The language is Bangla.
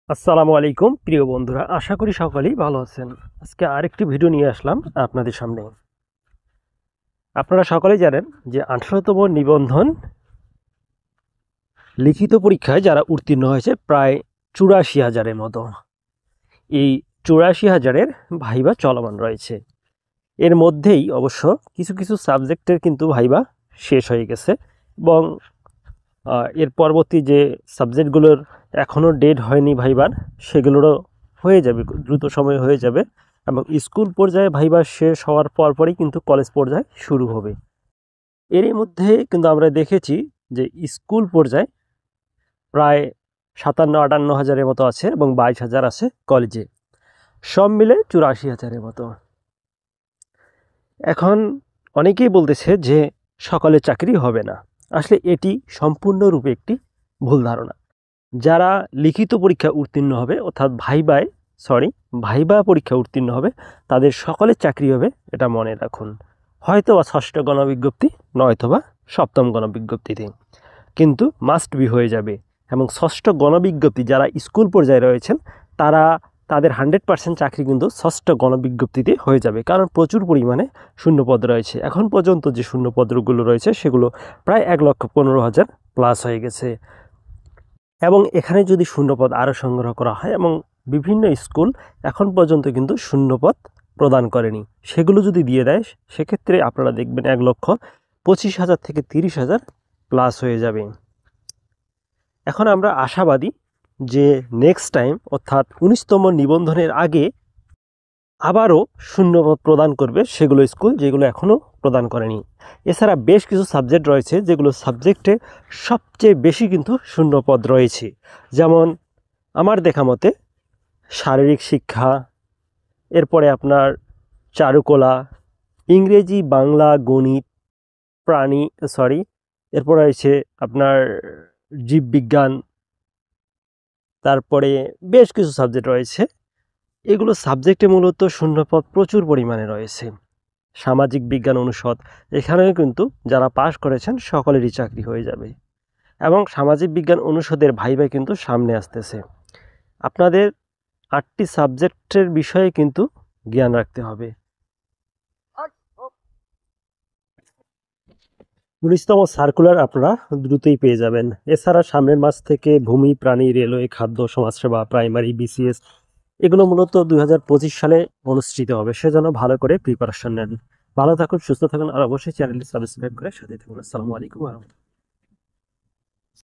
আসসালামু আলাইকুম প্রিয় বন্ধুরা, আশা করি সকলেই ভালো আছেন। আজকে আরেকটি ভিডিও নিয়ে আসলাম আপনাদের সামনে। আপনারা সকলেই জানেন যে 18তম নিবন্ধন লিখিত পরীক্ষায় যারা উত্তীর্ণ হয়েছে প্রায় 84,000-এর মতো। এই 84,000-এর ভাইবা চলমান রয়েছে। এর মধ্যেই অবশ্য কিছু কিছু সাবজেক্টের কিন্তু ভাইবা শেষ হয়ে গেছে এবং এর পরবর্তী যে সাবজেক্টগুলোর এখনও ডেট হয়নি ভাইবার, সেগুলোরও হয়ে যাবে, দ্রুত সময়ে হয়ে যাবে। এবং স্কুল পর্যায়ে ভাইবা শেষ হওয়ার পরপরই কিন্তু কলেজ পর্যায়ে শুরু হবে। এরই মধ্যে কিন্তু আমরা দেখেছি যে স্কুল পর্যায়ে প্রায় 57-58 হাজারের মতো আছে এবং 22,000 আছে কলেজে, সব মিলে 84,000-এর মতো। এখন অনেকেই বলতেছে যে সকলে চাকরি হবে না। আসলে এটি সম্পূর্ণরূপে একটি ভুল ধারণা। যারা লিখিত পরীক্ষা উত্তীর্ণ হবে, অর্থাৎ ভাইবা পরীক্ষা উত্তীর্ণ হবে, তাদের সকলের চাকরি হবে, এটা মনে রাখুন। হয়তো বা ষষ্ঠ গণবিজ্ঞপ্তি, নয়তো বা সপ্তম গণবিজ্ঞপ্তিতে, কিন্তু মাস্ট বি হয়ে যাবে। এবং ষষ্ঠ গণবিজ্ঞপ্তি যারা স্কুল পর্যায়ে রয়েছেন তাদের 100% চাকরি কিন্তু ষষ্ঠ গণবিজ্ঞপ্তিতে হয়ে যাবে, কারণ প্রচুর পরিমাণে শূন্যপদ রয়েছে। এখন পর্যন্ত যে শূন্যপদগুলো রয়েছে সেগুলো প্রায় 1,15,000 প্লাস হয়ে গেছে। এবং এখানে যদি শূন্যপদ আরও সংগ্রহ করা হয়, এবং বিভিন্ন স্কুল এখন পর্যন্ত কিন্তু শূন্যপদ প্রদান করেনি, সেগুলো যদি দিয়ে দেয় সেক্ষেত্রে আপনারা দেখবেন 1,25,000 থেকে 30,000 প্লাস হয়ে যাবে। এখন আমরা আশাবাদী যে নেক্সট টাইম, অর্থাৎ 19তম নিবন্ধনের আগে আবারও শূন্যপদ প্রদান করবে সেগুলো স্কুল যেগুলো এখনও প্রদান করেনি। এছাড়া বেশ কিছু সাবজেক্ট রয়েছে যেগুলো সাবজেক্টে সবচেয়ে বেশি কিন্তু শূন্যপদ রয়েছে। যেমন আমার দেখা মতে শারীরিক শিক্ষা, এরপরে আপনার চারুকলা, ইংরেজি, বাংলা, গণিত, এরপর রয়েছে আপনার জীববিজ্ঞান, তারপরে বেশ কিছু সাবজেক্ট রয়েছে। এগুলো সাবজেক্টে মূলত শূন্যপদ প্রচুর পরিমাণে রয়েছে। সামাজিক বিজ্ঞান অনুষদ, এখানেও কিন্তু যারা পাশ করেছেন সকলেরই চাকরি হয়ে যাবে। এবং সামাজিক বিজ্ঞান অনুষদের ভাইবা কিন্তু সামনে আসতেছে। আপনাদের 8টি সাবজেক্টের বিষয়ে কিন্তু জ্ঞান রাখতে হবে। 19তম সার্কুলার আপনারা দ্রুতই পেয়ে যাবেন। এছাড়া সামনের মাস থেকে ভূমি, প্রাণী, রেলওয়ে, খাদ্য, সমাজসেবা, প্রাইমারি, বিসিএস এগুলো মূলত 2025 সালে অনুষ্ঠিত হবে, সেজন্য ভালো করে প্রিপারেশন নেন। ভালো থাকুন, সুস্থ থাকুন, আর অবশ্যই চ্যানেলটি সাবস্ক্রাইব করে সাথে থাকুন। আসসালামু আলাইকুম।